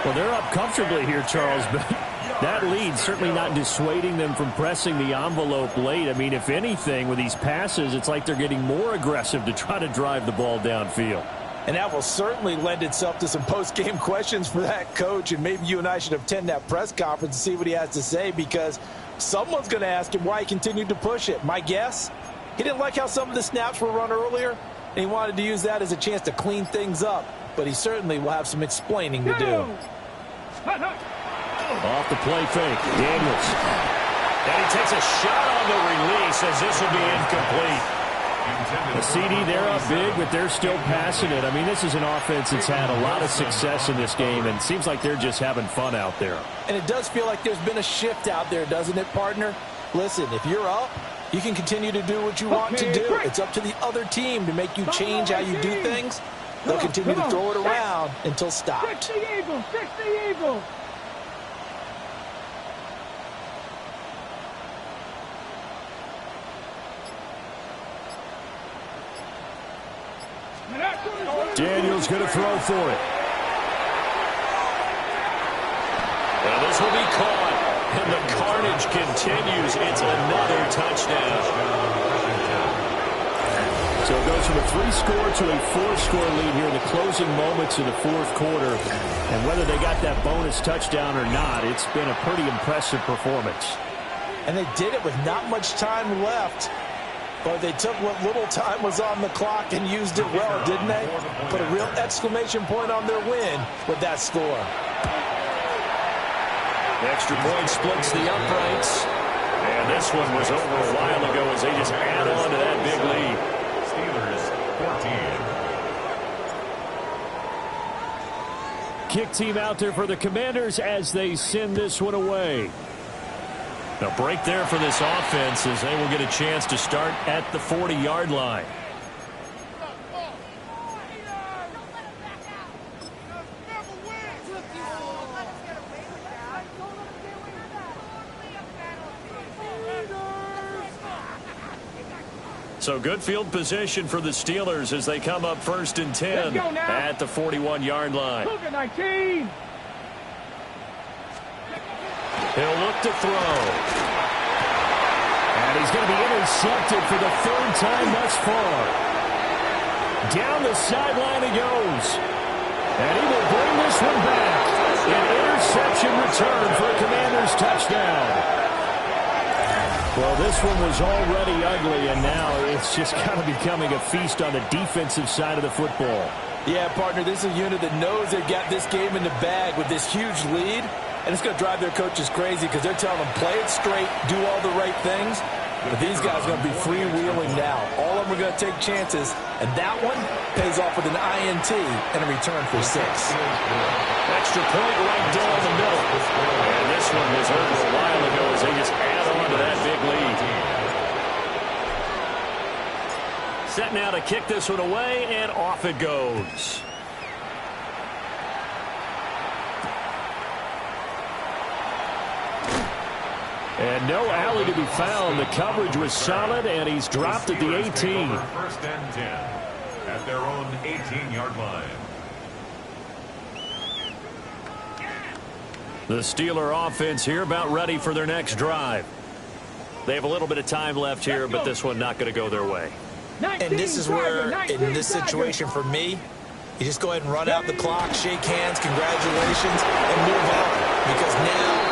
Well, they're up comfortably here, Charles, but That lead certainly not dissuading them from pressing the envelope late. I mean, if anything, with these passes, it's like they're getting more aggressive to try to drive the ball downfield.
And that will certainly lend itself to some post-game questions for that coach. And maybe you and I should attend that press conference and see what he has to say, because someone's going to ask him why he continued to push it. My guess, he didn't like how some of the snaps were run earlier, and he wanted to use that as a chance to clean things up. But he certainly will have some explaining to do.
Off the play fake, Daniels.
And he takes a shot on the release as this will be incomplete.
A CD, they're up big, but they're still passing it. I mean, this is an offense that's had a lot of success in this game, and it seems like they're just having fun out there.
And it does feel like there's been a shift out there, doesn't it, partner? Listen, if you're up, you can continue to do what you want to do. It's up to the other team to make you change how you do things. They'll continue to throw it around until stopped.
60 Eagles, 60 Eagles.
Daniels going to throw for it.
Well, this will be caught, and the carnage continues. It's another touchdown.
So it goes from a 3-score to a 4-score lead here in the closing moments of the fourth quarter. And whether they got that bonus touchdown or not, it's been a pretty impressive performance.
And they did it with not much time left. But they took what little time was on the clock and used it well, didn't they? Put a real exclamation point on their win with that score.
The extra point splits the uprights. And this one was over a while ago as they just add on to that big lead.
Steelers 14.
Kick team out there for the Commanders as they send this one away.
A break there for this offense as they will get a chance to start at the 40-yard line. So good field position for the Steelers as they come up 1st and 10 at the 41-yard line.
Look at 19.
He'll look to throw.
And he's going to be intercepted for the 3rd time thus far. Down the sideline he goes. And he will bring this one back. An interception return for a Commanders touchdown. Well, this one was already ugly, and now it's just kind of becoming a feast on the defensive side of the football.
Yeah, partner, this is a unit that knows they've got this game in the bag with this huge lead. And it's going to drive their coaches crazy because they're telling them, play it straight, do all the right things. But these guys are going to be freewheeling now. All of them are going to take chances. And that one pays off with an INT and a return for 6.
Extra point right down the middle. And this one was over a while ago as they just add on to that big lead. Set now to kick this one away, and off it goes.
And no alley to be found. The coverage was solid, and he's dropped at the 18.
1st and 10 at their own 18-yard line.
The Steeler offense here about ready for their next drive. They have a little bit of time left here, but this one not going to go their way.
And this is where, in this situation for me, you just go ahead and run out the clock, shake hands, congratulations, and move on. Because now,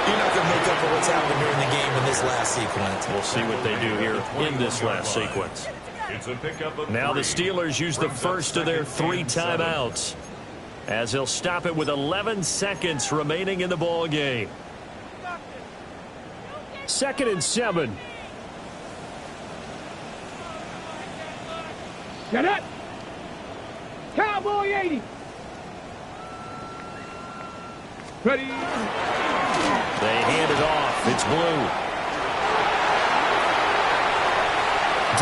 you're not going to make up for what's happened during the game in this last sequence.
We'll see what they do here in this last sequence. Now the Steelers use the first of their 3 timeouts as they'll stop it with 11 seconds remaining in the ball game.
2nd and 7.
Get it. Cowboy 80. Ready.
They hand it off. It's Blue.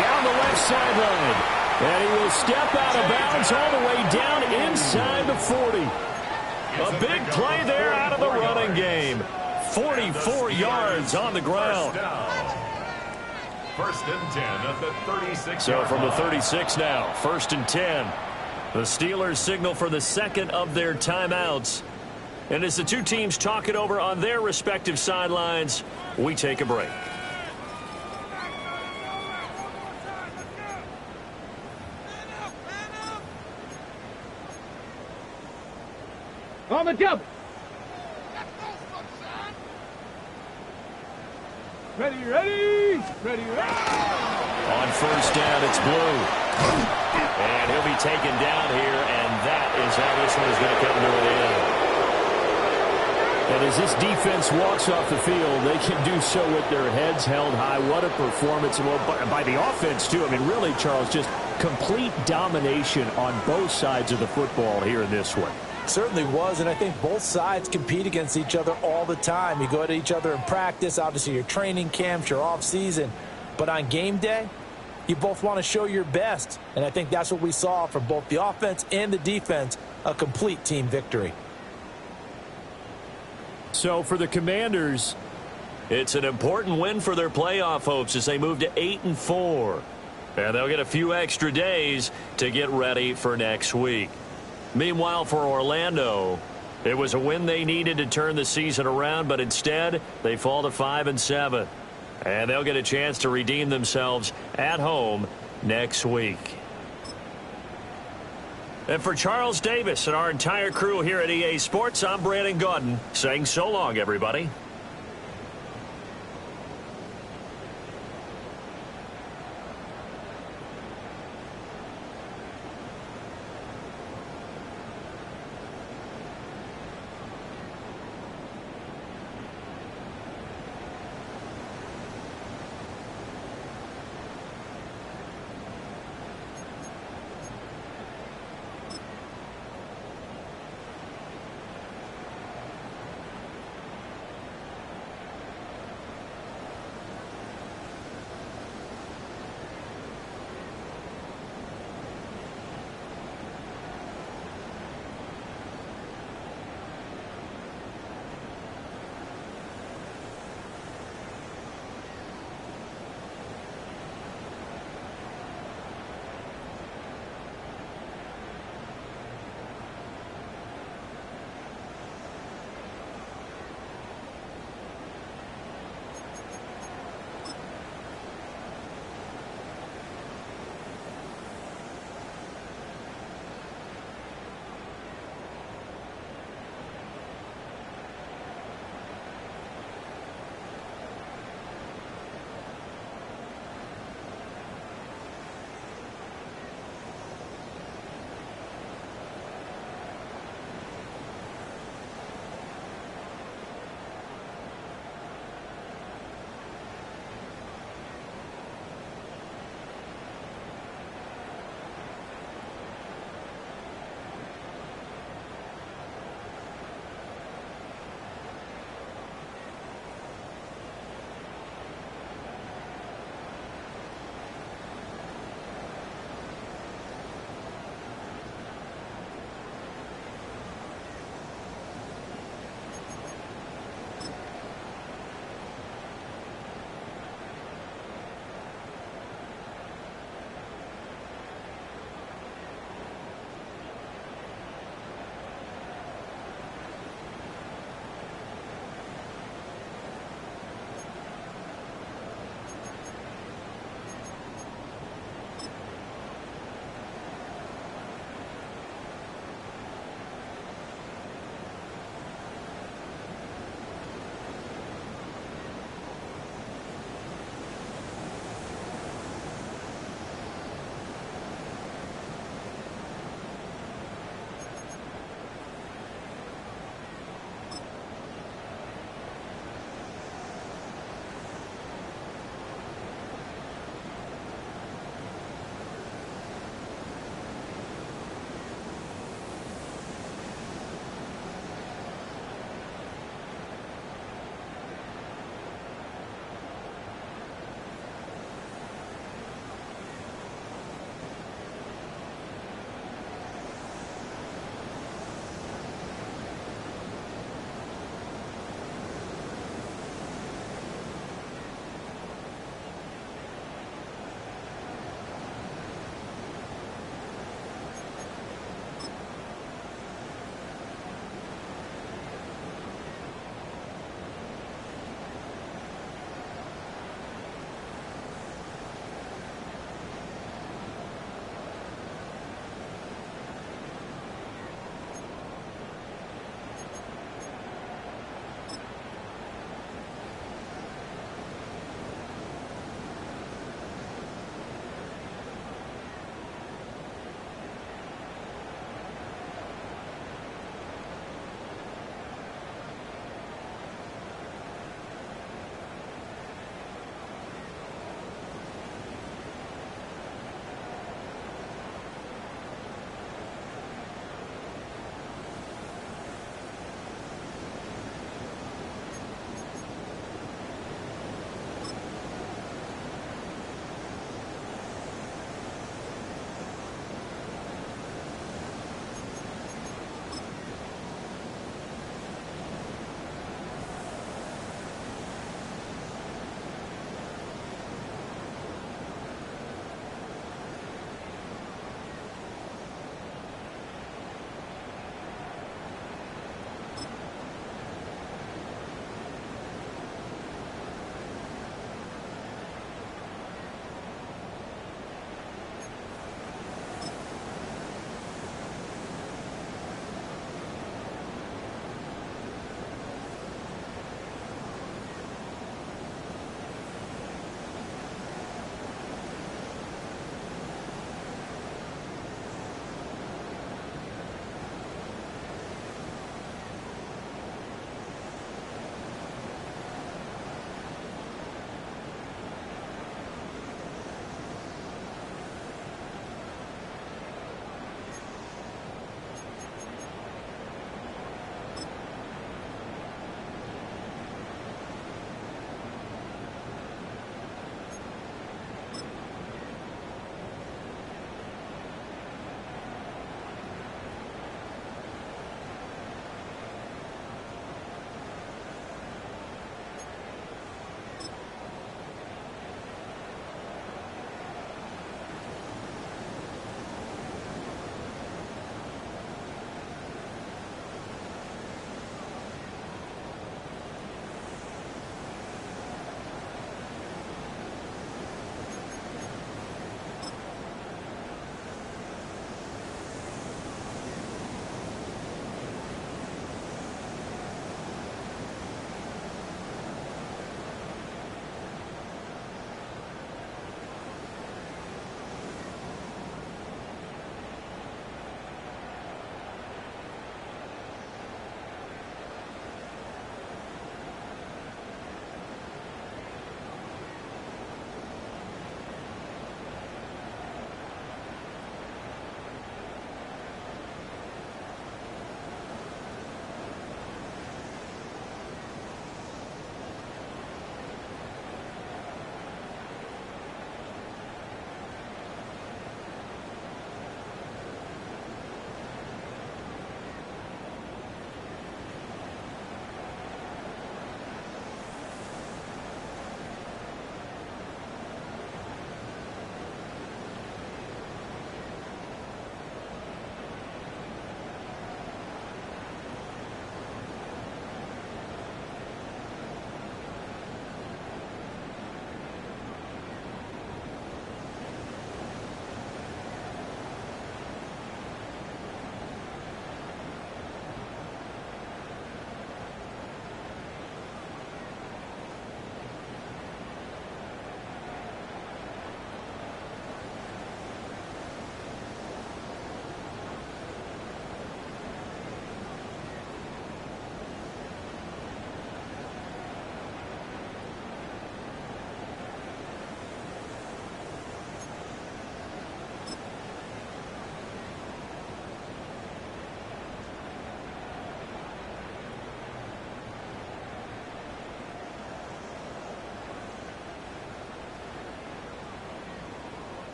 Down the left sideline. And he will step out of bounds all the way down inside the 40.
A big play there out of the running game. 44 yards on the ground.
1st and 10 at the 36.
So from the 36 now, 1st and 10. The Steelers signal for the second of their timeouts. And as the two teams talk it over on their respective sidelines, we take a break.
On the double. Ready, ready, ready, ready.
On first down, it's Blue. And he'll be taken down here, and that is how this one is going to come to an end.
And as this defense walks off the field, they can do so with their heads held high. What a performance. And well, by the offense, too. I mean, really, Charles, just complete domination on both sides of the football here in this one.
Certainly was, and I think both sides compete against each other all the time. You go at each other in practice, obviously your training camps, your off-season. But on game day, you both want to show your best. And I think that's what we saw from both the offense and the defense, a complete team victory.
So for the Commanders,
it's an important win for their playoff hopes as they move to 8-4. And they'll get a few extra days to get ready for next week. Meanwhile, for Orlando, it was a win they needed to turn the season around, but instead they fall to 5-7. And they'll get a chance to redeem themselves at home next week. And for Charles Davis and our entire crew here at EA Sports, I'm Brandon Gaudin saying so long, everybody.